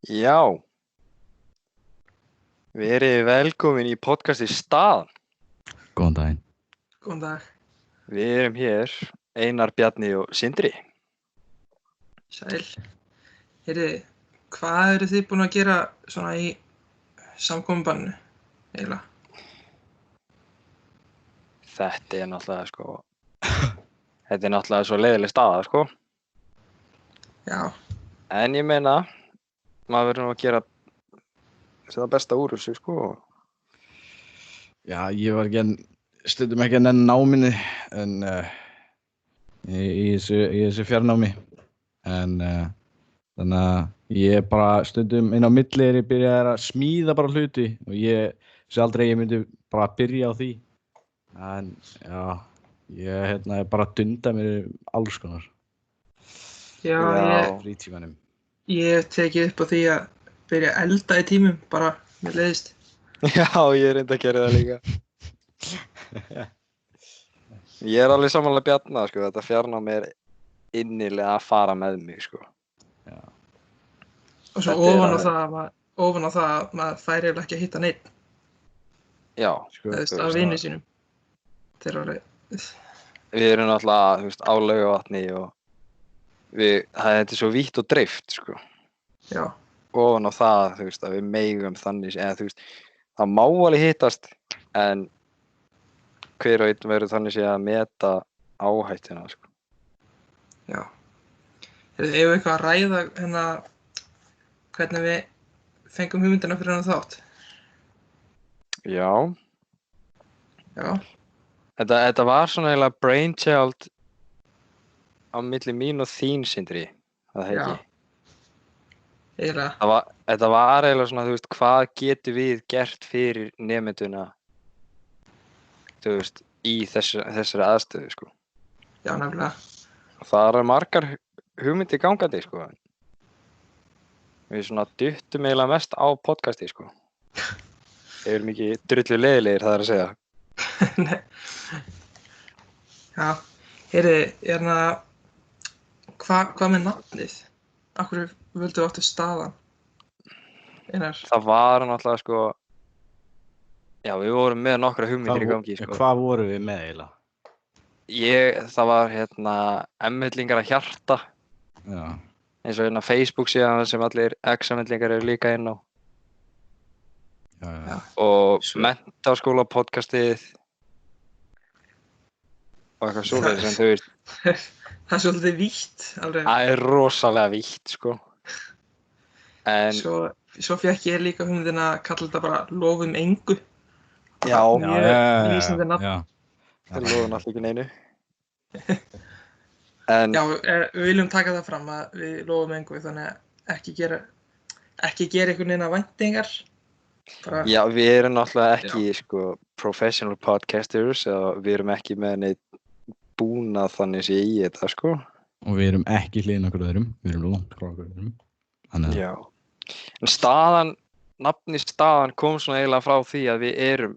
Já, verið velkomin í podcasti Staðan. Góðan daginn. Góðan dag. Við erum hér, Einar, Bjarni og Sindri. Sæl. Heyrðu, hvað eru þið búin að gera svona í samkomubannu eiginlega? Þetta er náttúrulega svo leiðileg staða, sko. Já, En ég meina, maður verður nú að gera það besta úr þessu, sko. Já, ég var stundum ekki að nenna náminni en í þessu fjarnámi. En þannig að ég bara stundum inn á milli ég byrjaði að smíða bara hluti og ég sé aldrei ég myndi bara byrja á því. En já, ég bara dunda mér alls konar. já, Frítímanum. ég hef tekið upp á því að byrja að elda í tímum, bara mér leiðist. Já, ég reyndi að gera það líka. Ég er alveg sammála Bjarna, sko. Þetta fjarnám er innilega að fara með mig, sko. Já. Og svo Þetta er ofan á alveg- það að maður fær eiginlega ekki að hitta neitt, Já, Sko, eða af vinni sínum. Þeir eru alveg, við erum náttúrulega, á Laugarvatni og þetta er svo vítt og dreift, sko. já, Ofan á það, að við megum þannig, eða það má alveg hittast, en hver og einn verður þannig að meta áhættuna, sko. já. Heyrðu, eigum við eitthvað að ræða hvernig við fengum hugmyndina fyrir hennar þátt? Já, Já, þetta var svona eiginlega brainchild á milli mín og þín, Sindri, það já. ekki. Eiginlega, Þetta var eiginlega svona, hvað getum við gert fyrir nemenduna, í þessari aðstöðu, sko. já, nefnilega. Það eru margar hugmyndir gangandi, sko. Við svona duttum eiginlega mest á podcasti, sko. Við erum ekki drullu leiðilegir, það er að segja. Nei. Já, heyrðu, hvað með nafnið? Af hverju völdum við áttu Staðan? Einar, Það var náttúrulega, sko, já, við vorum með nokkra hugmyndir í gangi, sko. Hvað vorum við með eiginlega? Það var, M-hellingar að hjarta, Já. eins og Facebook síðan sem allir X-hellingar eru líka inn á. Já. Og Svo- menntaskóla podcastið og eitthvað svoleiðis sem það er svolítið vítt, alveg. það er rosalega vítt, sko. En Svo fékk ég líka hugmyndina að kalla þetta bara lofum engu. já, Mjög lýsandi nafn. Já. það loðum alltaf ekki neinu. En Já, við viljum taka það fram að við lofum engu, þannig að ekki gera einhvern veginn að væntingar. Bara, já, við erum náttúrulega ekki, sko, professional podcasters og við erum ekki með neitt búnað þannig sé í þetta, sko. Og við erum ekki hliðin okkur öðrum, við erum langt frá okkur öðrum. Þannig að Já. En nafni Staðan kom svona eiginlega frá því að við erum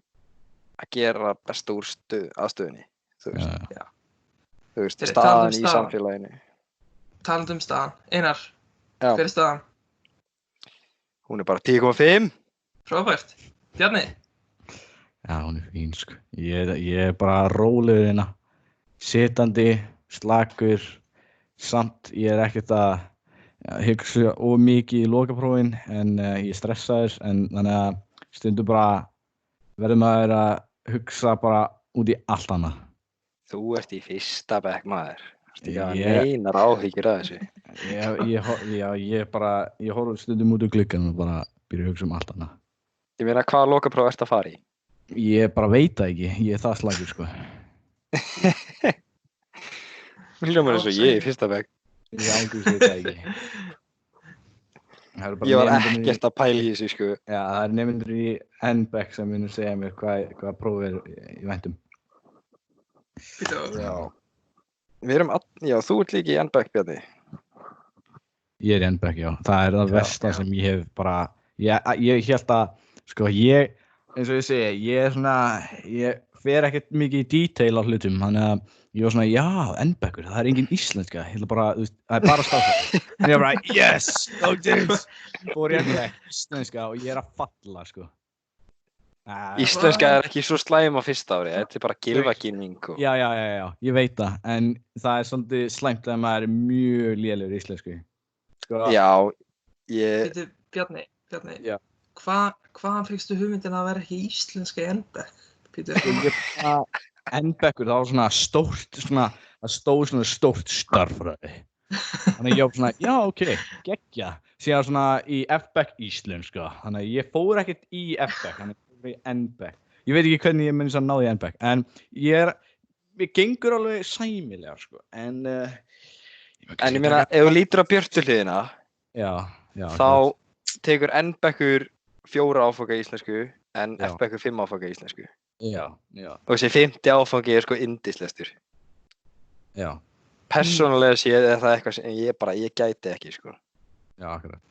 að gera besta úr aðstöðunni, já. Staðan talandi um í Staðan. samfélaginu. talandi um Staðan. Einar, Já. hver er Staðan? Hún er bara 10,5. Frábært. Bjarni? Já, hún er fín, sko. Ég er bara rólegur hérna. Sitandi, slakur, samt ég er ekkert að hugsa of mikið í lokaprófin en ég er stressaður en þannig að stundum bara verður maður að hugsa bara út í allt annað. Þú ert í fyrsta bekk, maður. Ertu ekki að Ég- neinar áhyggjur af þessu? Ég horf stundum út úr gluggann og bara byrja að hugsa um allt annað. Ég meina, hvaða lokapróf ertu að fara í? Ég bara veit það ekki, ég er það slagur, sko. Hljómar eins og ég í fyrsta bekk. Ég ángriðs veit það ekki. Það eru bara Ég var nemendurnir í- ekkert að pæla í þessu, sko. Já, það er nemyndur í N-bekk sem munum segja mér hvað próf er í væntum. Býtu, Við erum já, þú ert líka í N-bekk, Bjarni. Ég er í N-bekk, já. Það er það Já, versta sem ég hef bara... Ég hélt að, sko, eins og ég segi, ég fer ekkert mikið í detail á hlutum, þannig að ég var svona, já, N-bekkur, það engin íslenska, ég ætla bara, þú veist, það bara stafsætt. En ég var bara, yes, loksins, fór ég íslenska og ég að falla, sko. Íslenska ekki svo slæm á fyrsta ári, þetta bara gylfakynning. Já, ég veit það, en það svolítið slæmt að maður mjög lélegur í íslensku. Sko, já, ég... Bjarni, já. Hvaðan fékkstu hugmyndina að vera ekki íslenska í N-bekk? N-bekkur, það var svona stórt, það stóð svona stórt starffræði. Þannig ég var svona, já, ok, geggja. Síðan svona í F-bekk íslenska. Þannig að ég fór ekkert í F-bekk, þannig að ég fór í N-bekk. Ég veit ekki hvernig ég myndi að náði N-bekk, en við gengur alveg sæmilega, sko. En ég meina, ef þú lítur á Björtuhliðina, þá tekur N-bekkur 4 áfanga í íslensku, en F-bekkur 5 áfanga í íslensku. Já. Og þessi 5. áfangi sko yndislestur. Já. Persónulega séð það eitthvað sem ég gæti ekki, sko. Já, akkurat.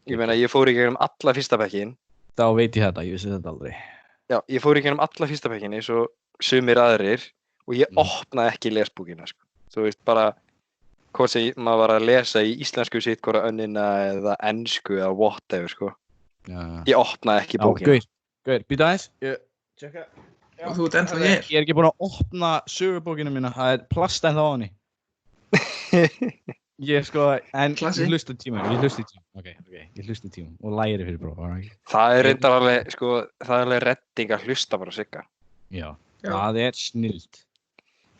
Ég meina, ég fór í gegnum alla fyrsta bekkin. Þá veit ég þetta, ég vissi þetta aldrei. Já, ég fór í gegnum alla fyrsta bekkin eins og sumir aðrir og ég opnaði ekki lesbókina, sko. Þú veist, bara hvort sem maður var að lesa í íslensku sitt hvora önnina eða ensku eða whatever, sko. Já. Ég opnaði ekki bókina. Gaur, býta aðeins, tjekka. Og þú ert ennþá hér. Ég ekki búinn að opna sögubókina mína, það plast ennþá á henni. Ég sko, en ég hlusta tíma. Ok, ég hlusta tíma og læri fyrir próf. Það reyndar alveg, sko, það alveg redding að hlusta bara á Sigga. Já, það snillt.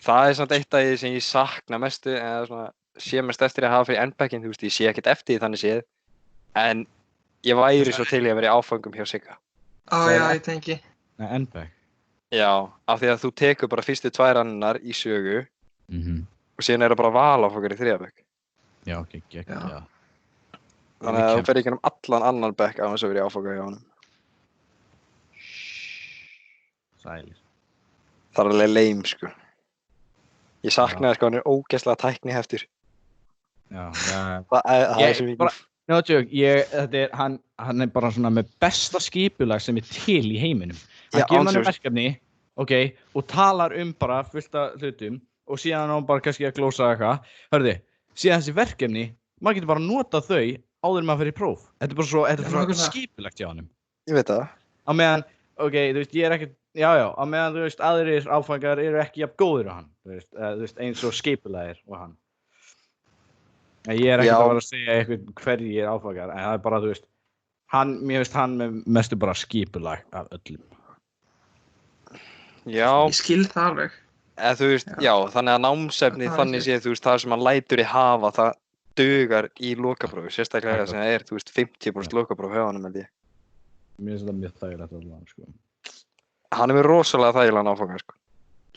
Það samt eitt af því sem ég sakna mestu, eða svona, sé mest eftir að hafa fyrir N-bekkin, þú veist, ég sé ekkert eftir því þannig séð, en ég væri svo til í að vera í áfangum hjá Sigga. Já, ég tengi. Nei, N-bekk. Já, af því að þú tekur bara fyrstu 2 annar í sögu og síðan það bara valáfangar í 3. bekk. Já, ok, já. Þannig að þú fer ekki allan annan bekk á þess að vera í áfangar hjá honum. Sælir. Það alveg leim, sko. Ég saknaði, sko, hann ógeðslega tækniheftur. Já. Það sem ég... No joke, hann bara svona með besta skipulag sem til í heiminum. Hann gefur manni verkefni, ok, og talar bara fullt af hlutum og síðan hann bara kannski að glósa eitthvað. Hörðu, síðan þessi verkefni, maður getur bara notað þau áður maður fyrir próf. Þetta er bara svo skipulagt hjá honum. Ég veit það. Á meðan, ok, þú veist, ég ekkert, já, á meðan, þú veist, aðrir áfangar eru ekki jafn góðir á hann, þú veist, eins og skipulagir á hann. Ég ekkert að vera að segja eitthvað hverjir áfangar, en það bara, þú veist, mér finnst hann með mestu bara skipulag af öllum. Já. Ég skil það alveg. Þú veist, já, þannig að námsefni þannig séð, þú veist, það sem hann lætur í hafa, það dugar í lokaprófi, sérstaklega sem það þú veist, 50% lokapróf hjá honum, held ég. Mér finnst þetta mjög þægilegt allavega, sko. Hann með rosalega þægilegan áfangar, sko.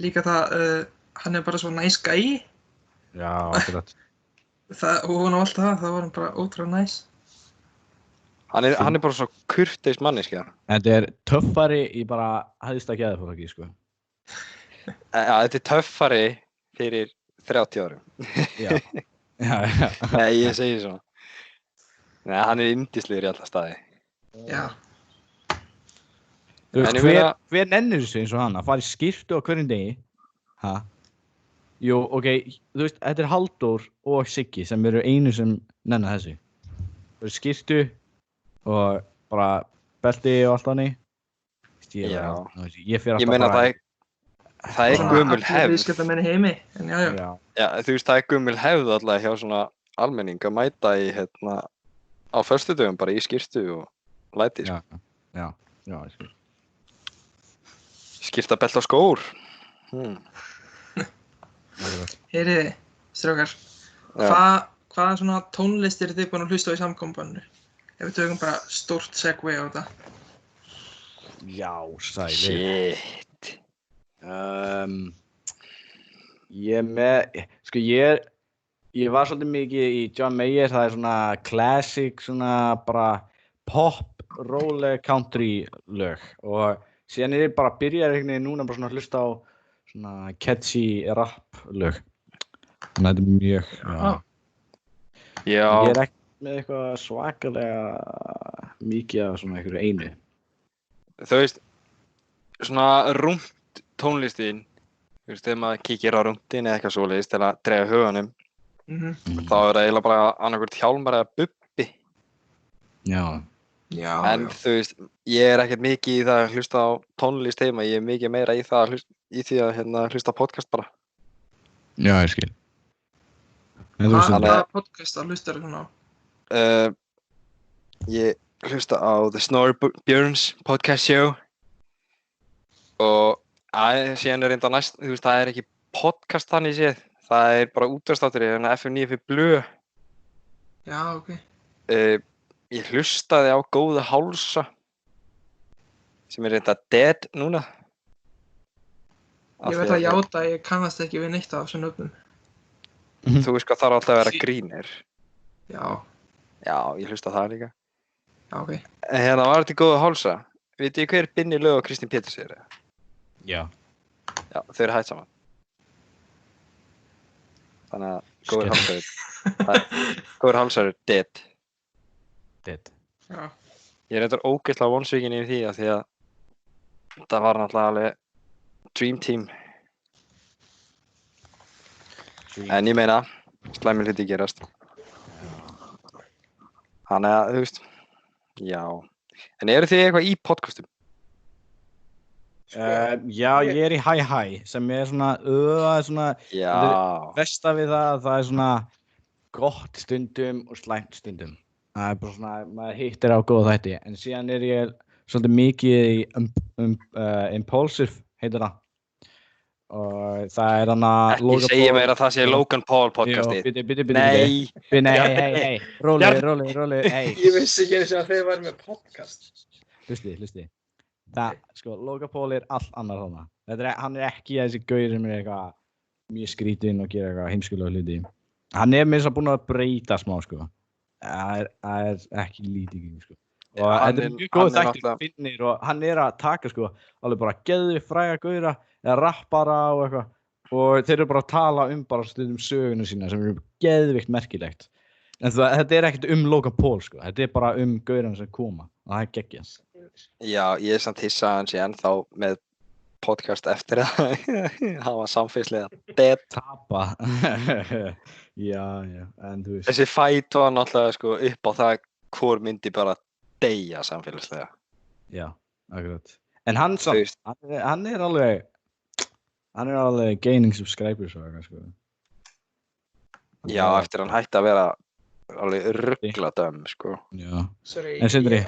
Líka það, hann bara svo nice guy. Já, akkurat. Og hún á allt það var hann bara ótrúlega nice. Hann bara svo kurteis manneskja. Þetta töffari í bara hæðsta geðfólki, sko. Þetta töffari fyrir 30 árum. Já. Nei, ég segi svona. Nei, hann yndislegur í alla staði. Já. Þú veist, hver nennir þessu eins og hann að fara í skyrtu á hverjum degi? Jú, ok, þú veist, þetta Halldór og Siggi sem eru einu sem nenna þessu. Það skyrtu og bara belti og allt þannig. Ég meina það gömul hefð. Allir viðskiptamenn í heimi, en já. Já, þú veist, það gömul hefð allavega hjá svona almenning að mæta í, á föstudögum bara í skyrtu og læti, sko. Já, ég skil. Skyrta, belti og skór. Heyriði, strákar, hvaða svona tónlist eru þið búin að hlusta á í samkombaninu? Ef við tökum bara stórt segway á þetta. Já, sælir. Shit. Ég var svolítið mikið í John Mayer, það svona classic, svona bara pop, róleg country lög og síðan ég bara byrjaði einhvern veginn núna bara svona að hlusta á svona catchy rap lög. Þannig að þetta mjög, Já. Ég ekki með eitthvað svakalega mikið af svona einhverju einu. Þú veist, svona rúmt tónlistin, þú veist, þegar maður kíkir á rúndin eða eitthvað svoleiðis til að dreifa huganum, þá er það eiginlega bara annarkvort Hjálmar eða Bubbi. Já. Já, En þú veist, ég er ekkert mikið í það að hlusta á tónlist heima, ég er mikið meira í það í því að hlusta á podcast bara. Já, ég skil. En þú Hvaða Sindri? podcast hlustar þú á? Ég hlusta á The Snorri Björns podcast show og síðan er reynda næst, þú veist, það er ekki podcast þannig séð, það er bara útvarpsþáttur, FM 95 Blö. Já, ok. Ég hlustaði á Góða hálsa sem er reynda dead núna. Ég veit að játa, ég kannast ekki við neitt af þessum nöfnum. Þú veist hvað þarf alltaf að vera grínir. Já, Já, ég hlusta á það líka. já, ok. En hérna var þetta Góða hálsa. Vitið þið hver Binni Lög og Kristín Péturs eru? Já. Já, þau eru hætt saman. Þannig að Góður hálsar eru dead. Dead. Já. Ég er eitthvað ógeðslega vonsvikinn yfir því að því að það var náttúrulega alveg dream team. En ég meina, slæmir hluti gerast. Þannig að, þú veist, já. En eru þið eitthvað í podcastum? Já, ég er í Hi sem er svona, Já. Versta við það er svona gott stundum og slæmt stundum. Það er bara svona, maður hittir á góða þætti, en síðan er ég svolítið mikið í Impulsive, heitir það. Og það er hann að Ekki segja mér að það sé Logan Paul podcastið. Bíddu. Nei. Nei, róli, hey. Ég vissi ekki eins og að þið væri með podcast. Hlusti. Það, sko, Logan Paul er allt annar þarna. Hann er ekki þessi gaur sem er eitthvað mjög skrítinn og gera eitthvað heimskulega hluti. Hann er með þess að búin að breyta smá, sko. Það er ekki lítið, sko. Og þetta er mjög góð þættir finnir og hann er að taka, sko, alveg bara geðveikt fræga gaura eða rappara og eitthvað. Og þeir eru bara að tala bara stundum söguna sína sem eru geðveikt merkilegt. En þetta er ekkert Logan Paul, sko. Þetta er bara gaurana sem koma. Og það er geggjað. Já, ég er samt hissa að hann sé ennþá með podcast eftir að hafa samfélagslega dead. Tapa. Já, en þú veist. Þessi fight var náttúrulega sko upp á það hvor myndi bara deyja samfélagslega. Já, akkurat. En hann samt, hann er alveg gaining subscribers og eitthvað, sko. Já, eftir hann hætti að vera alveg ruggladömm, sko. Já. Sorry, En Sindri?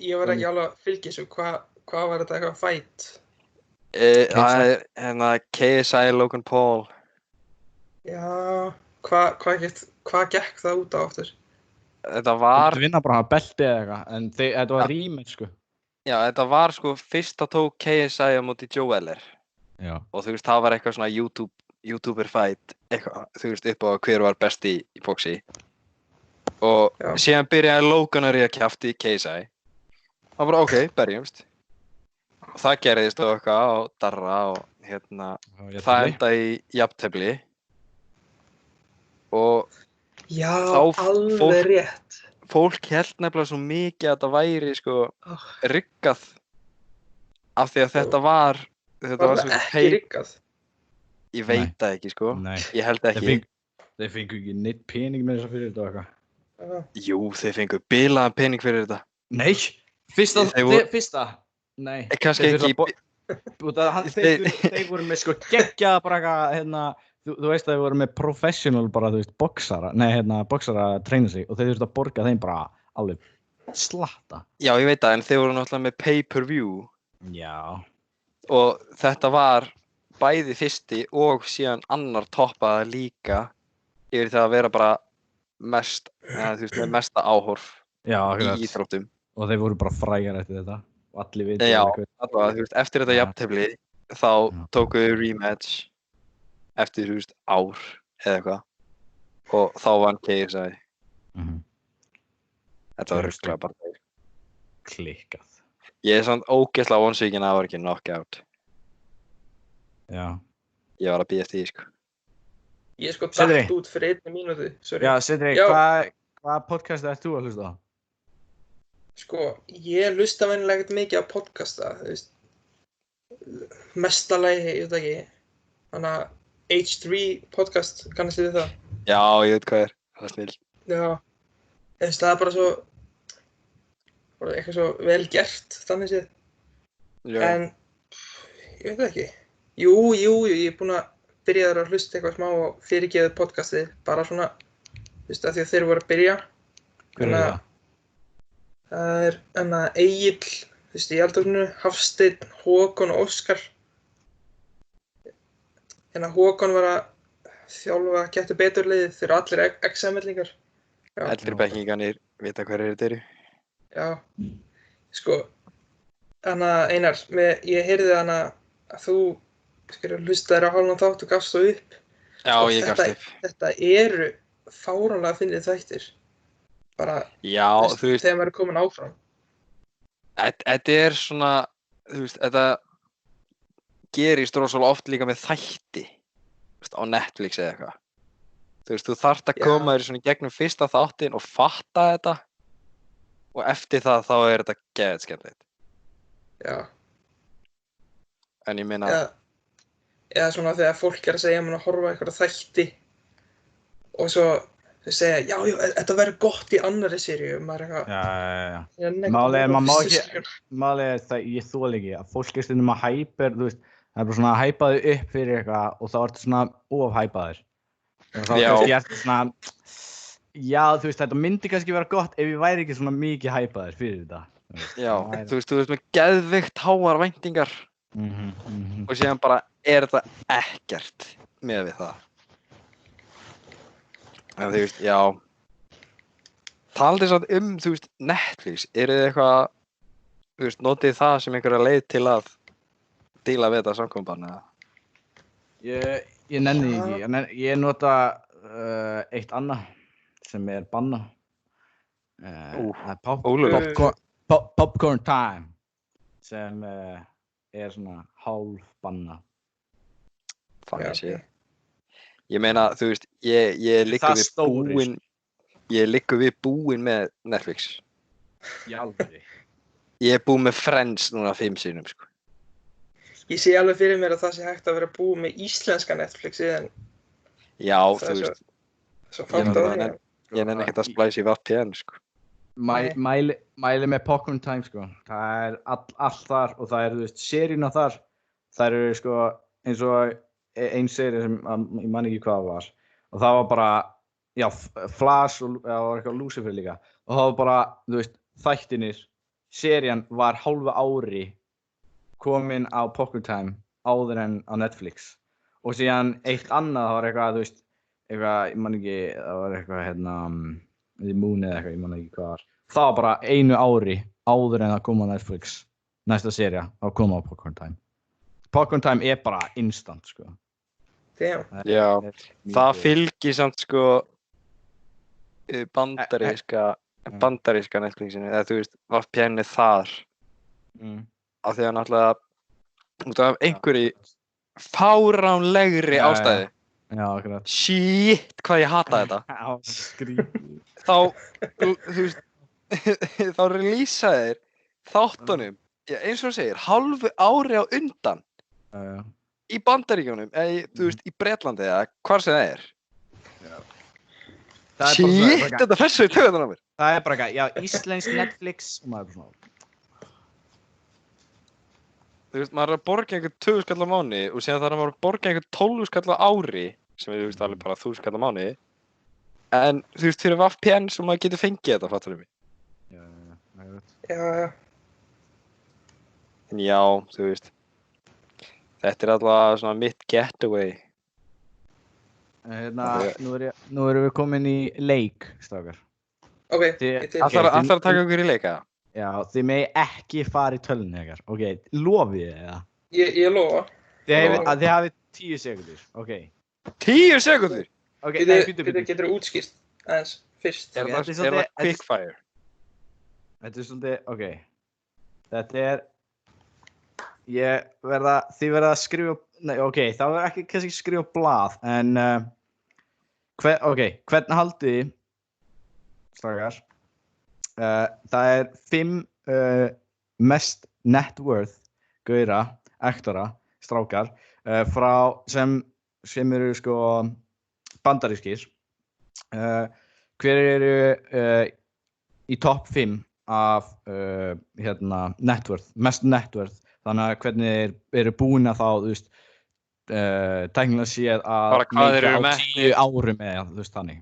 ég var ekki alveg að fylgja þessu. Hvað var þetta eitthvað fight? Það er hérna KSI Logan Paul. Já, hvað gekk það út á aftur? Þetta var... Þú vinna bara að belti eða eitthvað, en þetta var rematch, sko. Já, þetta var sko fyrst að tók KSI á móti Joe Weller. Já. Og þú veist, það var eitthvað svona YouTuber fight, eitthvað, þú veist, upp á hver var besti í boxi. Og síðan byrjaði Logan að ríða kjafti í KSI. Það var ok, berjumst. Og það gerðist og eitthvað á darra og hérna, það endaði í jafntefli. Og já, þá alveg rétt. Fólk held nefnilega svo mikið að þetta væri sko riggað af því að þetta var það ekki riggað? Ég veit það ekki sko. Nei. Ég held ekki. Þeir fengu ekki neitt pening með þess að fyrir þetta og eitthvað. Jú, þeir fengu bilaðan pening fyrir þetta. Nei, fyrsta. Nei. Kannski ekki. Þeir voru með sko geggjað bara eitthvað, hérna, þú veist að þeir voru með professional bara, þú veist, boxara að treyna sig og þeir þurftu að borga þeim bara alveg slatta. Já, ég veit það, en þeir voru náttúrulega með pay-per-view. Já. Og þetta var bæði fyrsti og síðan annar toppaða líka yfir það að vera bara þú veist, með mesta áhorf í íþróttum. Og þeir voru bara frægar eftir þetta og allir veit. Já, þú veist, eftir þetta jafntefli þá tóku þau rematch eftir, þú veist, ár eða eitthvað og þá vann KSI. Þetta var rugglega bara klikkað. Ég er samt ógeðslega vonsvikinn að það var ekki knockout. Já. Ég var að bíða eftir því, sko. Ég er sko dætt út fyrir 1 mínútu, sorry. Já, Sindri, hvað podcast ert þú að hlusta á? Sko, ég hlusta venjulega ekkert mikið á podcasta, þú veist. mestalagi, ég veit ekki, þannig að H3 podcast, kannast þið við það? Já, ég veit hvað það er snill. Já, það er bara eitthvað svo vel gert, þannig séð. Já. En, ég veit það ekki. Jú, ég er búinn að byrja að hlusta eitthvað smá á fyrirgefið podcastið, bara svona, af því að þeir voru að byrja. Hver er það? Það er Egill, í Eldhúsinu, Hafsteinn, Håkon og Óskar. Håkon var að þjálfa Gettu betur liðið, þeir eru allir ex-ML-ingar. Eldri bekkingarnir vita hverjir þetta eru. Já, sko, Einar, ég heyrði að þú hlustaðir á hálfan þátt og gafst þú upp. Já, ég gafst upp. Þetta eru fáránlega fyndnir þættir. Bara, já, þú veist, þegar maður er komin áfram. Þetta er svona, þú veist, þetta gerist rosalega oft líka með þætti, þú veist, á Netflix eða eitthvað. Þú veist, þú þarft að koma þér svona í gegnum fyrsta þáttinn og fatta þetta og eftir það þá er þetta geðveikt skemmtilegt. Já. En ég meina... Eða svona þegar fólk er að segja að horfa eitthvað þætti og svo þau segja, já, þetta verður gott í annarri seríu, maður er eitthvað... Já. Málið er það, ég þoli ekki, að fólk er stundum að hæpa, þú veist, það er bara svona að hæpa þau upp fyrir eitthvað og þá ertu svona ofhæpaður. Og þá kannski ertu svona, já, þú veist, þetta myndi kannski vera gott ef ég væri ekki svona mikið hæpaður fyrir þetta. Já, þú veist með geðveikt háar væntingar og síðan bara er þetta ekkert með við það. En þú veist, já, taldi samt þú veist, Netflix, þið eitthvað, þú veist, notið það sem einhverja leið til að díla við þetta samkombann, eða? Ég nenni ekki, ég nota eitt annað sem er banna. Popcorn Time, sem er svona hálf banna. Þannig séð. Ég meina, þú veist, ég liggur við búinn með Netflix. Í alvöru. Ég er búinn með Friends núna 5 sinnum, sko. Ég sé alveg fyrir mér að það sé hægt að vera búinn með íslenska Netflixi, en... Já, þú veist. Ég nenni ekkert að splæsa í VPN, sko. Mæli með Popcorn Time, sko. Það er allt þar og það þú veist, seríuna þar. Það eru, sko, eins og ein serie sem ég man ekki hvað var og það var bara, já, Flash og það var eitthvað Lucifer líka og það var bara, þú veist, þættinir serían var hálfu ári komin á Popcorn Time áður en á Netflix og síðan eitt annað, það var eitthvað, þú veist eitthvað, ég man ekki, það var eitthvað The Moon eða eitthvað, ég man ekki hvað var það var bara 1 ári áður en að koma á Netflix næsta sería, þá koma á Popcorn Time. Popcorn Time er bara instant, sko. Damn. Já, það fylgir samt, sko, bandaríska Netflixinu, eða þú veist, VPN-ið þar. Af því að náttúrulega, út af einhverju fáránlegri ástæðu. Já, akkurat. Shit, hvað ég hata þetta. Já, skrítið. Þá, þú veist, þá releasa þeir þáttunum, eins og það segir, hálfu ári á undan. Í Bandaríkjunum, eða þú veist, í Bretlandi eða hvar sem það er. Shit, þetta fessu í töðunar á mér. Það er bara eitthvað, já, íslensk Netflix og maður er bara svona. Þú veist, maður er að borga einhver 2.000 skall á mánuði og síðan þarf maður að borga einhver 12 skall á ári, sem er, þú veist, alveg bara 1.000 skall á mánuði. En, þú veist, fyrir VPN sem maður getur fengið þetta, fattar þú mig? Já. En já, þú veist. Þetta er alltaf svona mitt getaway. Nú erum við komin í leik, strákar. Ok. Ætlar að taka ykkur í leika? Já, þið megi ekki fara í tölunni ykkar. Ok, lofið þið það? Ég lofa. Þið hafið 10 sekúndur, ok. 10 sekúndur? Ok, getur þú útskýrt aðeins fyrst. Er það quickfire? Þetta er svolítið, ok. Þetta er... Þið verða að skrifa, nei, ok, það verður ekki kannski skrifa blað, en hvernig haldið þið, strákar, það er 5 mest net worth gauðra aktora, strákar, sem eru sko bandarískir. Hver eru í topp 5 af net worth, mest net worth, þannig að hvernig þeir eru búin að þá, þú veist, tæknilega séð að Bara hvað þeir leika eru á metnir. 10 árum eða, þú veist, þannig.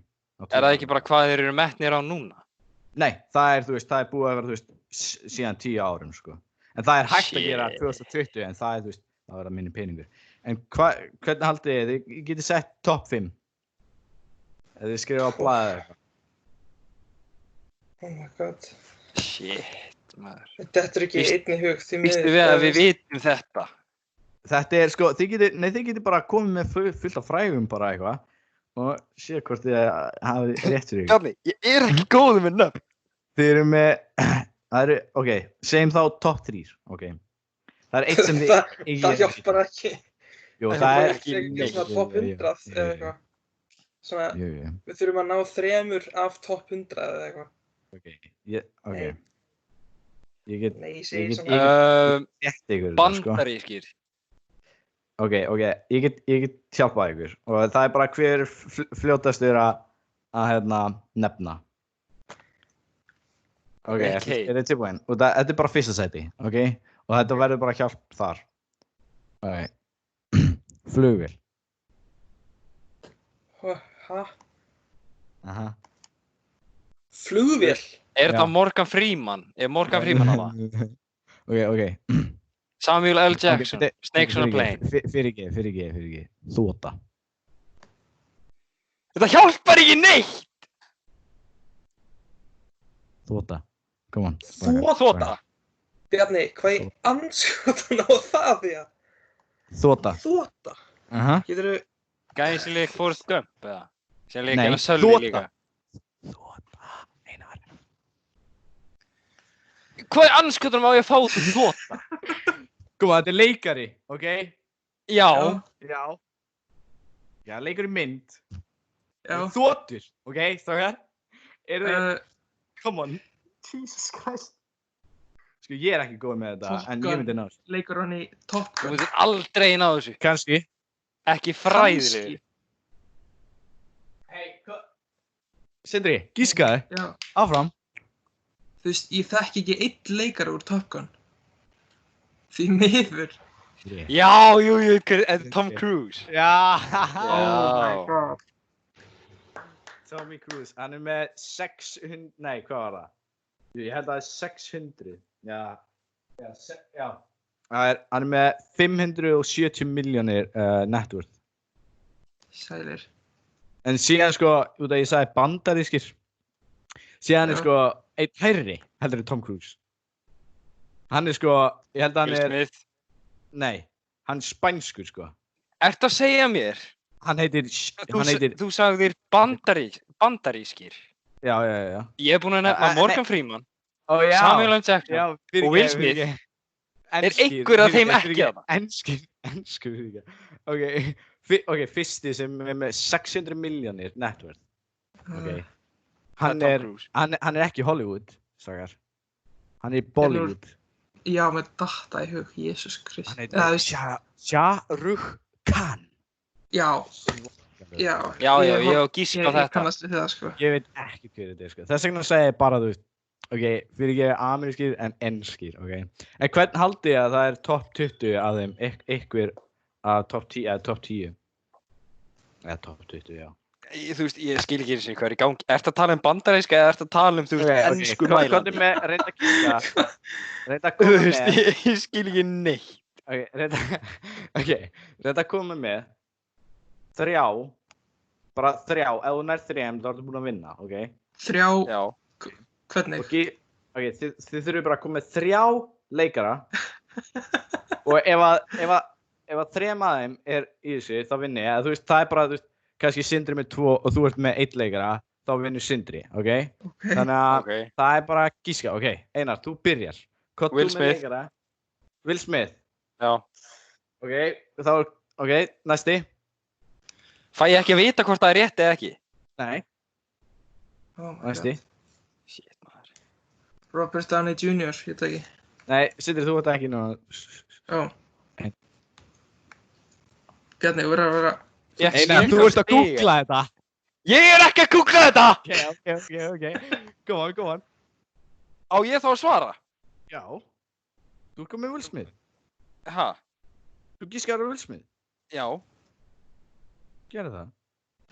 Er það ekki bara hvað þeir eru metnir á núna? Nei, það er, þú veist, það er búið að vera, þú veist, síðan 10 árum, sko. En það er hægt að gera 2020, en það er, þú veist, það verða minni peningur. En hvernig haldið þið getið sett topp 5? Eða þið skrifa á blaðið eða eitthvað? Oh my god. Shit, maður. Þetta er ekki einn í hug því Vistu við að við vitum þetta? Þetta er, sko, þið getið bara komið með fullt af frægum bara eitthvað og séð hvort þið hafið rétt fyrir ykkur. Bjarni, ég er ekki góður með nöfn. Þið eru með, ok, segjum þá topp 3, ok. Það er eitt sem þið Það hjálpar ekki. Jú, Það það er er ekki svona topp 100 eða eitthvað. Svona, Jú. við þurfum að ná 3 af topp 100 eða eitthvað. Ok. Ég get Nei, ég segi get- svona. rétt ykkur þetta, sko. Bandarískir. Ok, ég get hjálpað ykkur og það er bara hver fljótastur að nefna. Ok, er þið tilbúin? Og þetta er bara fyrsta sæti, ok? Og þetta verður bara hjálp þar. Ok. Flugvél. Hæ? Aha. Flugvél? Er Já. það Morgan Freeman? Er Morgan Freeman á það? Ok. Samuel L. Jackson, Ok, Snakes on a Plane. Fyrirgeð. Þota. Þetta hjálpar ekki neitt! Þota. Come on. Þota. Bjarni, hvað í anskotan á það því að? Þota. Þota? Aha. Geturðu... Gæði sem leik Forrest Gump, eða? Sem leik Nei, hérna Sölvi Þota. líka. Þota. Einar. Hvað í anskotanum á ég að fá til Þota? Koma, þetta er leikari, ok? Já. Já, leikari mynd. Já. Þotur, ok, strákar? Eru þið... Come on. Jesus Christ. Sko, ég er ekki góð með þetta, en ég myndi ná þessu. Leikur hann í Top Þú Gun. myndir aldrei ná þessu. Kanski. Ekki fræðilegur. Hey, hvað? Sindri, gískaði. Já. Áfram. Þú veist, ég þekki ekki einn leikara úr Top Gun. Því miður. Já, jú, Tom Cruise. Já. Oh my god. Tommy Cruise, hann er með 600, nei, hvað var það? Ég held að það er 600, já. Hann er með 570 milljónir net worth. Sælir. En síðan sko, út af ég sagði bandarískir, síðan er sko einn hærri heldur en Tom Cruise. Hann er sko, ég held að hann Will er, Smith. nei, hann er spænskur sko. Ertu að segja mér? Hann heitir, Þú sagðir bandarískir. já. Ég er búinn að nefna Nei. Morgan Freeman, Ó, já. Samuel L. Jackson Já, og Will Smith. Er einhver af þeim ekki þarna? Enskir, fyrirgeð. Ok, fyrsti sem er með 600 milljónir net worth. Ok. Hann Tom er Cruise. hann er ekki Hollywood, sagðar. Hann er Bollywood. Já, með datta í hug, Jesus Krist. Hann heitir Shah Rukh Khan. Já. Já, ég hef gísk á Ég þetta. kannast við það, sko. Ég veit ekki hver þetta er, sko. Þess vegna segi ég bara, þú veist, ok, fyrirgeð amerískir en enskir, ok. En hvern haldið að það er topp 20 af þeim, ykkur að topp 10, eða topp 10? Eða topp 20, já. Þú veist, ég skil ekki eins og hvað er í gangi. Ertu að tala um bandaríska eða ertu að tala um, þú veist, ensku Hvað mælandi? er með, reynda að kíka, reynda að Þú koma veist, með, ég skil ekki neitt. reynda að koma með 3, bara 3, ef þú nær 3, þá ertu búin að vinna, ok? 3, Já. hvernig? Ok, þið þurfum bara að koma með 3 leikara og ef að 3 af þeim er í þessu, þá vinni ég. Þú veist, það er bara, þú veist, kannski Sindri með 2 og þú ert með 1 leikara, þá vinnur Sindri, ok? Þannig að Ok. það er bara gíska, ok? Einar, þú byrjar. Hvað Will þú með Smith. leikara? Will Smith. Já. Ok, þá, ok, næsti. Fæ ég ekki að vita hvort það er rétt eða ekki? Nei, Oh my næsti. god. Shit, maður. Robert Downey Jr., ég veit ekki. Nei, Sindri, þú ert ekki núna. Já. Bjarni, þú verður að vera... Einar, þú ert að googla þetta. Ég ekki að googla þetta! Ok. Go on. Á ég þá að svara? Já. Þú ert komið Will Smith. Ha? Þú gískar á Will Smith. Já. Gerðu það.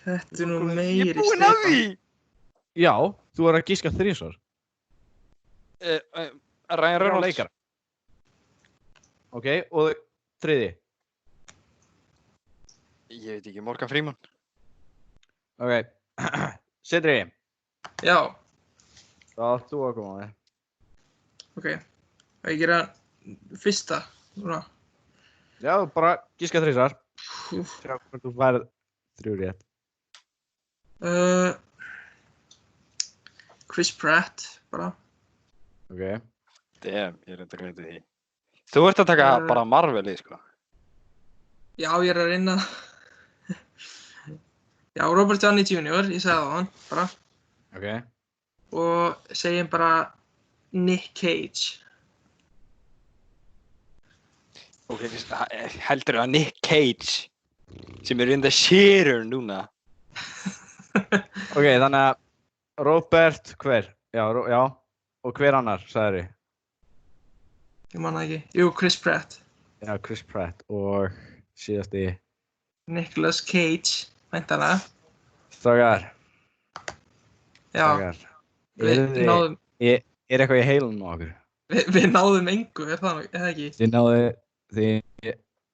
Þetta nú Ég meiri Ég er búinn að því! Já, þú er að gíska 3 svar. Ryan Reynolds. Leikara. Ok, og 3. Ég veit ekki, Morgan Freeman. Ok. Sindri, Já, þá átt þú að koma með. ok. Og ég gera fyrsta, núna. Já, bara gíska 3 svar. Úff. Sjá hvort þú færð 3 rétt. Chris Pratt, bara. Ok. Damn, ég er enda gleymdi því. Þú ert að taka bara Marvelið, sko. Já, ég er að reyna. Já, Robert Downey Jr., ég sagði það á hann, bara. Ok. Og segjum bara Nick Cage. Ok, heldur að Nick Cage, sem er enda sérur núna. Ok, þannig að Robert, hver? Já. Og hver annar, sagðir þið? Ég man það ekki. Jú, Chris Pratt. Já, Chris Pratt og síðasti. Nicolas Cage, væntanlega. Strákar. Já, við náðum, Er eitthvað í heilunum á okkur? við náðum engu, er það ekki? Þið náðu,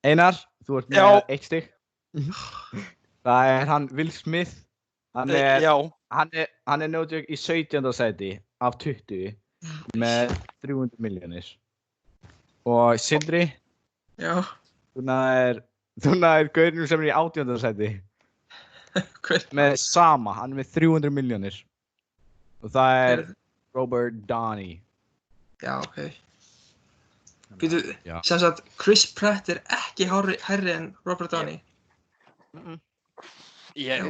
Einar, þú ert með 1 stig. Það er hann Will Smith. Hann er no joke í 17. sæti af 20 með 300 milljónir. Og Sindri, Já, þú náðir gaurinn sem er í 18. sæti hver? með sama, hann er með 300 milljónir. Og það er Robert Downey. Já, ok. Býtu, Já. sem sagt, Chris Pratt er ekki hærri en Robert Downey.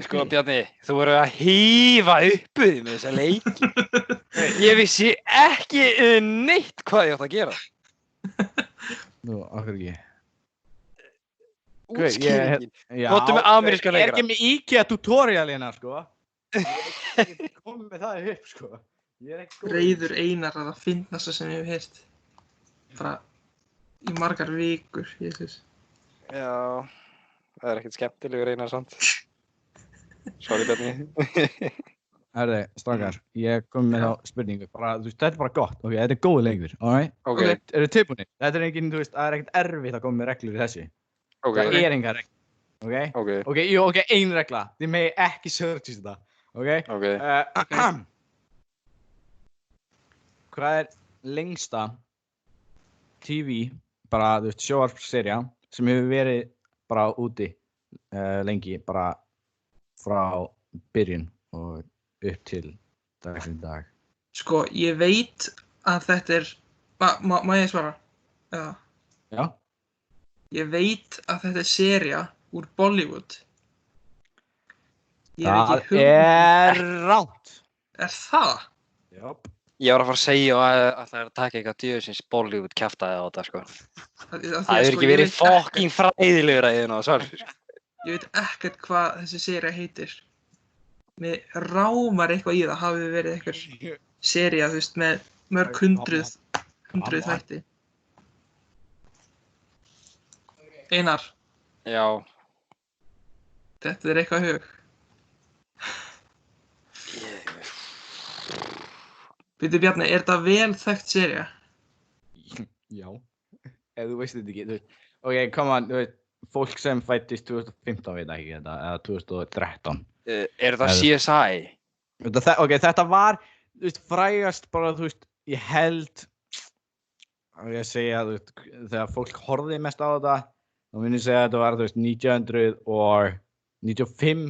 Sko, Bjarni, þú verður að hífa uppuð með þessa leiki. Ég vissi ekki neitt hvað ég átt að gera. Nú, okkur ekki. Útskýringin. Já, Komdu með ameríska Ég er leikara. ekki með IKEA tutorial hérna, sko. Ég er ekki komið með það upp, sko. Ég er ekki góður. Reiður Einar að það finnast það sem ég hef heyrt. Bara í margar vikur, Jesus. Já, það er ekkert skemmtilegur Einar samt. Sorry, Bjarni. Herði, strákar, ég kom með þá spurningu. Bara, þú veist, þetta er bara gott. Ok, þetta er góð leikur, alright? Ok. Eru tilbúinir? Þetta er engin, þú veist, það er ekkert erfitt að koma með reglur í þessu. Ok. Það er engar reglur, ok? Ok. Ok, ein regla. Þið megi ekki searchist þetta, ok? Ok. Hvað er lengsta TV, bara, þú veist, sjónvarpsserja sem hefur verið bara úti lengi, bara frá byrjun og upp til dagsins dag? Sko, ég veit að þetta er... Má ég svara? Já. Ég veit að þetta er sería úr Bollywood. Ég hef Það ekki hugmynd. er rangt. Er það? Jáp. Ég var að fara að segja að það er að taka eitthvað djöfisins Bollywood kjaftaði á þetta, sko. Það hefur ekki verið fucking fræðilegur að þið svar. Ég veit ekkert hvað þessi sería heitir. Mér rámar eitthvað í það, hafi verið eitthvað sería, þú veist, með mörg hundruð þætti. Einar, Já. þetta er eitthvað hug. Býtu Bjarni, er þetta vel þekkt sería? Já. Ef þú veist þetta ekki, þú veist. Ok, come on, þú veist, fólk sem fættist 2015 veit ekki þetta, eða 2013. Er það CSI? Ok, þetta var, þú veist, frægast bara, þú veist, ég held, ég segja, þú veist, þegar fólk horfði mest á þetta, þá myndi ég segja að þetta var, þú veist, 1995,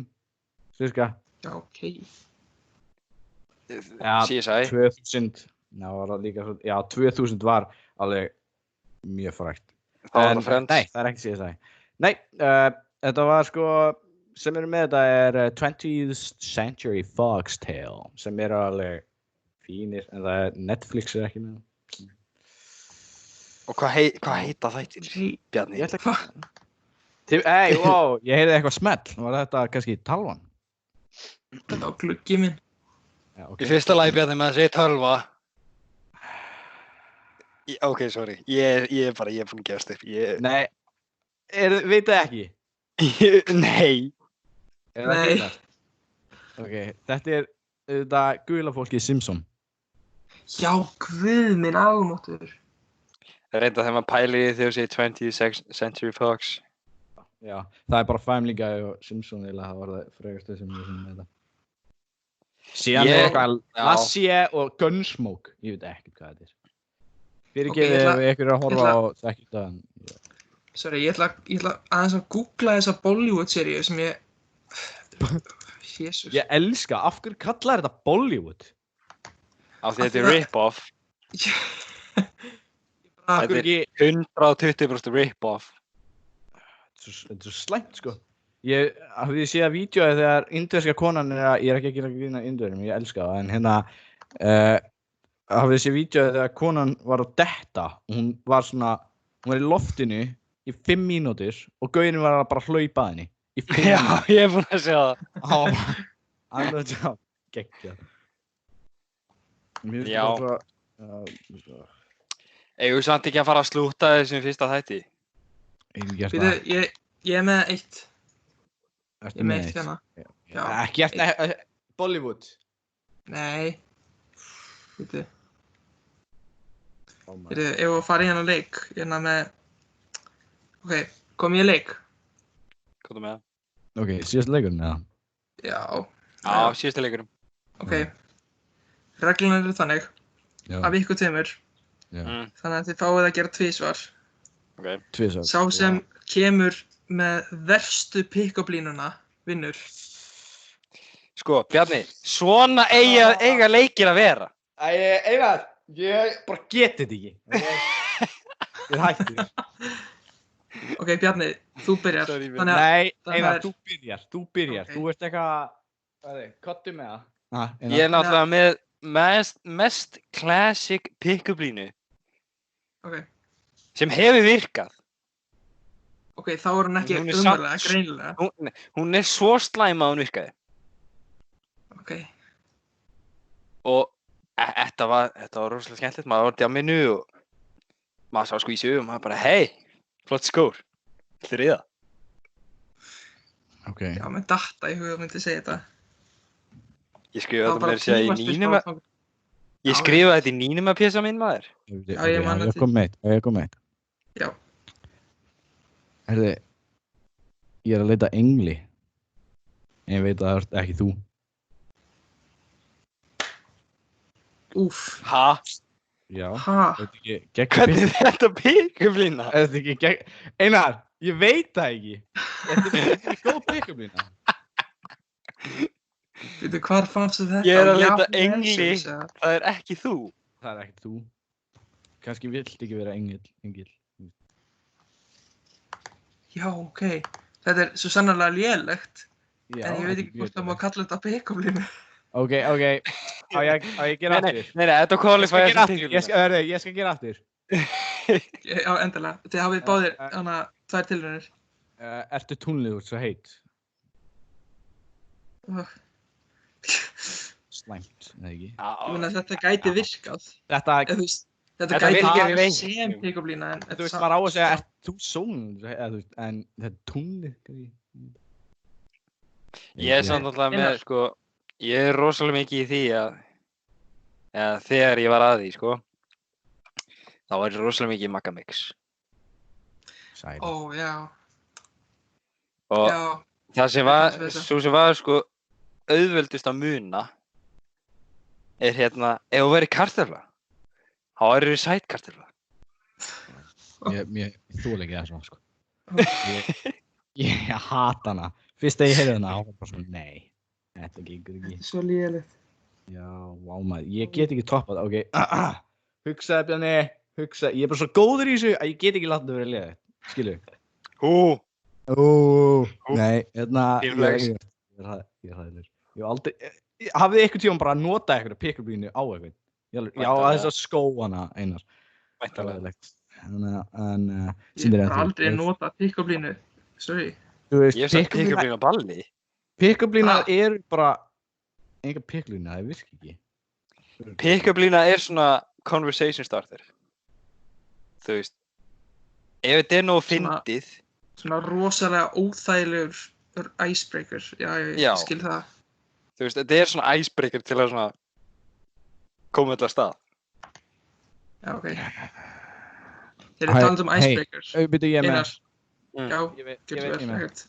cirka. Já, ok. CSI? 2000, var það líka, já, 2000 var alveg mjög frægt. Það var það Friends? Nei, það er ekki CSI. Nei, þetta var sko, sem eru með þetta er 20th Century Fox Tale, sem eru alveg fínir, en það er Netflix er ekki með. Og hvað heita þættir, Bjarni? Ég ætla wow, ég heyrði eitthvað smell. Var þetta kannski talvan? Þetta var gluggi minn. Já, Í fyrsta lagi, Bjarni, með að segja tölva. Ok, sorry. Ég er búinn að gefast upp. Nei, veit það ekki? Nei. Nei. Ok, þetta þetta gula fólkið Simpson. Já, guð minn almáttugur. Reynda þegar maður pæli þegar þú segir 20th Century Fox. Já, það bara Family Guy og Simpson eða það var það frægastu sem ég með þetta. Síðan eitthvað Lassie og Gunsmoke, ég veit ekki hvað þetta Fyrirgefið ef ykkur að horfa á þekki það. Sorry, ég ætla aðeins að googla þessa Bollywood-seríu sem Jesus. Ég elska, af hverju kallar þetta Bollywood? Af því þetta rip-off. Þetta 120% rip-off. Þetta svo slæmt, sko. Ég hafði séð að vídeóið þegar indverska konan ég er ekki að gera grín að indverjum, ég elska það, en hérna hafði séð vídeóið þegar konan var að detta og hún var í loftinu í 5 mínútur og gaurinn var að bara hlaupa að henni í 5 mínútur. Já, ég er búinn að sjá það. Alveg já, geggjað. Já. Eigum við samt ekki að fara að slúta þessum fyrsta þætti? Ég er með eitt. Ég er með eitt hérna. Já. Ekki eftir Bollywood? Nei. Veitu. Ef við fara í hérna leik, hérna með... Ok, kom ég í leik? Komdu með það. Ok, síðasta leikurinn, eða? Já. Já, síðasta leikurinn. Ok. Reglurnar eru þannig, af ykkur tveimur. Já. Þannig að þið fáið að gera tvisvar. Ok. Tvisvar. Sá sem kemur með verstu pick-up-línuna vinnur. Sko, Bjarni, svona eiga leikir að vera. Einar, ég bara geti þetta ekki. Ég er hættur. Ok, Bjarni, þú byrjar. Nei, Einar, þú byrjar. Okay. Þú ert eitthvað, kottu með það. Ég er náttúrulega með mest classic pick-up línu. Ok. Sem hefur virkað. Ok, þá er hún ekki umverulega, greinilega. Hún er svo slæm að hún virkaði. Ok. Og þetta var rosalega skemmtilegt. Maður var á djamminu og maður sá skvísu og maður bara, hei, flott skór. Þetta er í það. Ok. Já, með datta í huga myndi segja þetta. Ég skrifaði þetta með að segja í nýnum að... Ég skrifaði þetta í nýnum að pjessa minn maður. Já, ég man þetta. Ég kom með eitt. Já. Herði, ég er að leita engli. En ég veit að það ert ekki þú. Úff. Ha? Já. Ha? Hvernig er þetta pick-up lína? Er þetta ekki gegn... Einar, ég veit það ekki. Þetta er ekki góð pick-up lína. Veitu, hvar fannstu þetta? Ég er að leita engli, það er ekki þú. Það er ekki þú. Kannski vilt ekki vera engil. Já, ok. Þetta er svo sannarlega lélegt. Já, en ég veit ekki hvort það má kalla þetta pick-up línu. Ok. Á ég gera aftur? Nei, þetta qualify þessi pick-up lína. Ég skal gera aftur. Já, endilega. Þið hafið báðir hana 2 tilraunir. Ertu túnlið út svo heitt? Slæmt, eða ekki? Ég meina þetta gæti virkað. Þetta gæti virkað sem pick-up lína en... Þú veist, maður á að segja, ert þú són? En þetta er túnlið, Ég er samt alltaf með, sko, ég er rosalega mikið í því að þegar ég var að því, sko, þá var ég rosalega mikið í Magamix. Ó, já. Og já. Það sem var, sko, auðveldust að muna er hérna, ef þú verið kartöfla, þá eru þið sætkartöfla. Ég þoli ekki það svona, sko. Ég hata hana. Fyrst þegar ég heyrði hana, þá var bara svona, nei, þetta gengur ekki. Þetta er svo lélegt. Já, vá maður, ég get ekki toppað, ok. Hugsaði, Bjarni, hugsaði, ég er bara svo góður í þessu að ég get ekki látið að vera léleg, skilju. Nei, hérna, ég er hæðilegur. Ég hef aldrei, hafið þið einhvern tímann bara notað eitthvað pick-up línu á eitthvað? Já, þess að skó hana, Einar. Væntanlega. en Ég hef bara aldrei notað pick-up línu. Sorry. Þú veist, Ég hef sagt pick-up línu á balli. pick-up línar Ah. eru bara enga pick-up lína, það virka ekki. Pick-up lína er svona conversation starter. Þú veist, ef þetta er nógu Svona- fyndið, Svona rosalega óþægilegur icebreaker. Já, ég Já. skil það. þú veist, þetta er svona icebreaker til að svona koma þetta að stað. Já, ok. Þeir eru talað um icebreakers. Byrju ég með. Einar, Mm. já, Ég veit getur ég vel, með. ekkert.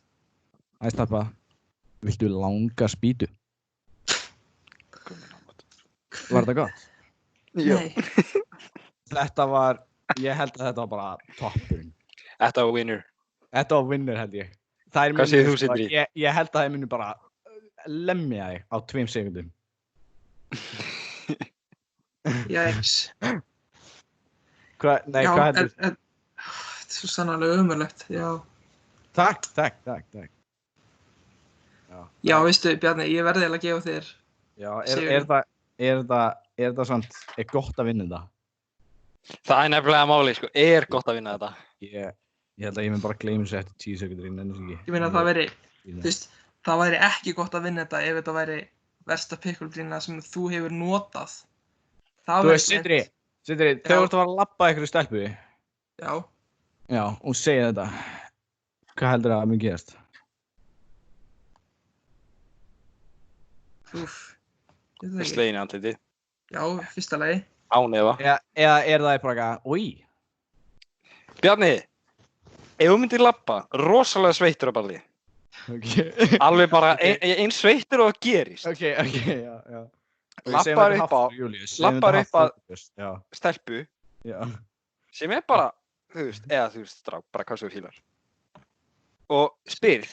Æ, stappa. Viltu langa spýtu? Var þetta gott? Nei, Þetta var, ég held að þetta var bara toppurinn. Þetta var winner. Þetta var vinnur held ég. Hvað segir þú, Sindri? Ég held að það muni bara lemja þig á 2 sekundum. jæks. Nei, Já, hvað heldur? þetta er svo sannarlega ömurlegt, já. Takk. Já, veistu, Bjarni, ég verði eiginlega að gefa þér. Já, Sigurinn. er það samt, er gott að vinna þetta? Það er nefnilega máli, sko. Er gott að vinna þetta. Ég held að ég mun bara gleyma þessu eftir 10 sekundur inn, ennast ekki. Ég meina að það væri, þú veist, það væri ekki gott að vinna þetta ef þetta væri versta pick-up lína sem þú hefur notað. Það Þú væri veist, Sindri, þegar þú ert að fara að labba einhverju stelpu, Já, já, og segja þetta, hvað heldur að mun gerast? úff. Ég veit það ekki. Slegin í andlitið. Já, fyrsta lagi. Án efa. Eða er það bara eitthvað, úi? Bjarni, ef þú myndir labba, rosalega sveittur á balli. Ok, Alveg bara eins sveittur og það gerist. já. Labbar upp að Já, stelpu já. sem er bara, þú veist, strák, bara hvað svo fílar. Og spyrð,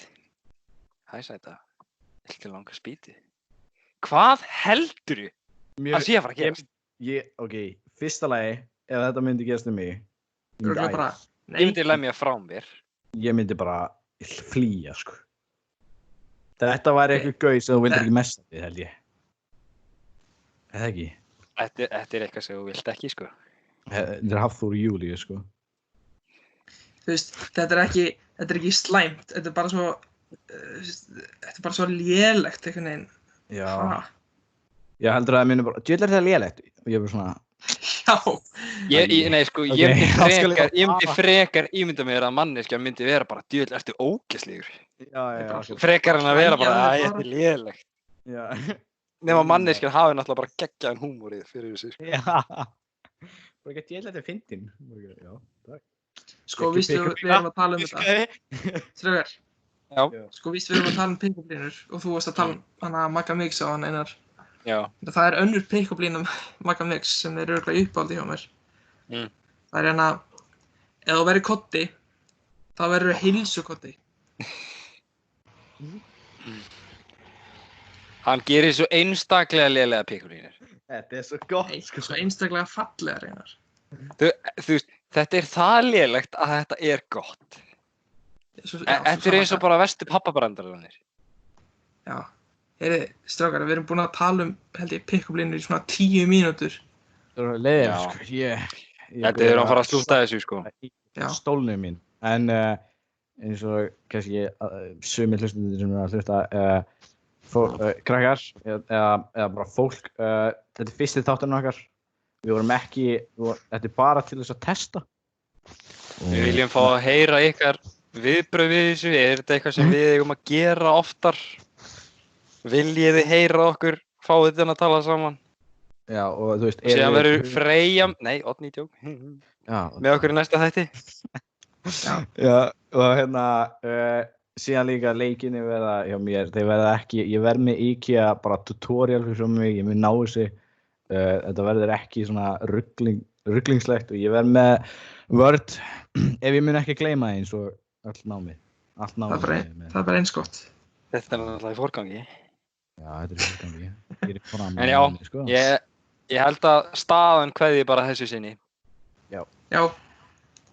hæ sæta, viltu langa spýti? Hvað heldurðu að sé að fara að gerast? Ok, fyrsta lagi, ef þetta myndi gerast um mig, Örugglega bara, Ég nei, myndi lemja frá mér. ég myndi bara flýja, sko. Þetta væri eitthvað gauð sem þú vildir ekki messa við, held ég. Eða ekki? Þetta er eitthvað sem þú vilt ekki, sko. Þetta er Hafþór Júlíu, sko. þú veist, þetta er ekki slæmt, þetta er bara svo lélegt einhvern veginn. Já. Ha? Ég heldur að það myndi bara, djöðl er það lélegt. Og ég er bara svona, Já, Nei, sko, Ok, ég þá skal ég- myndi frekar ímynda mér að manneskja myndi vera bara, djöðl, ertu ógeðslegur. já. Frekar en að vera bara, Æ, þetta er lélegt. Já. Nefn að manneskjan hafi náttúrulega bara geggjaðan húmórið fyrir þessu, sko. Já. Bara ekki djöðl þetta fyndin. Já, takk. sko, víst við erum að tala um þetta. Strögar, Já, sko, víst við erum að tala um pick-up línur og þú varst að tala um hana Magga Mix á hann Einar. já. Það er önnur pick-up lína Magga Mix sem er örugglega uppáldi hjá mér. Mm. Það er hérna, ef þú verður koddi, þá verður heilsukoddi. Hann gerir svo einstaklega lélega pikkulínir. Þetta er svo gott, Nei, svo einstaklega fallegar Einar. Þú veist, þetta er það lélegt að þetta er gott. Þetta er eins og bara verstu pappabrandararnir. Já, heyri, strákar, við erum búin að tala um, held ég, pick-up línur í svona 10 mínútur. Það er leiðið, Já. sko. Þetta er að fara að slúta þessu, sko. Já. Stólnum mín. En eins og kannski sumir hlustundir sem er að hlusta krakkar eða bara fólk, þetta er fyrsti þátturinn okkar. Við vorum ekki, þetta er bara til þess að testa. Við viljum fá að heyra ykkar viðbrögð við þessu. Er þetta eitthvað sem við eigum að gera oftar? Viljið þið heyra okkur, fáið þennan að tala saman? Já, og þú veist... Síðan verður Freyja, nei, Oddný tjók, Já, með okkur í næsta þætti. Já, og hérna, síðan líka leikinni verða hjá mér, þeir verða ekki, ég verð með IKEA bara tutorial fyrir mig, ég mun ná þessu, þetta verður ekki svona rugglingslegt og ég verð með Word, ef ég mun ekki gleyma eins og allt námið. Það er bara eins gott. Þetta er náttúrulega í forgangi. Já, þetta er fyrstgangi. En já, ég held að staðan kveði bara þessu sinni. Já.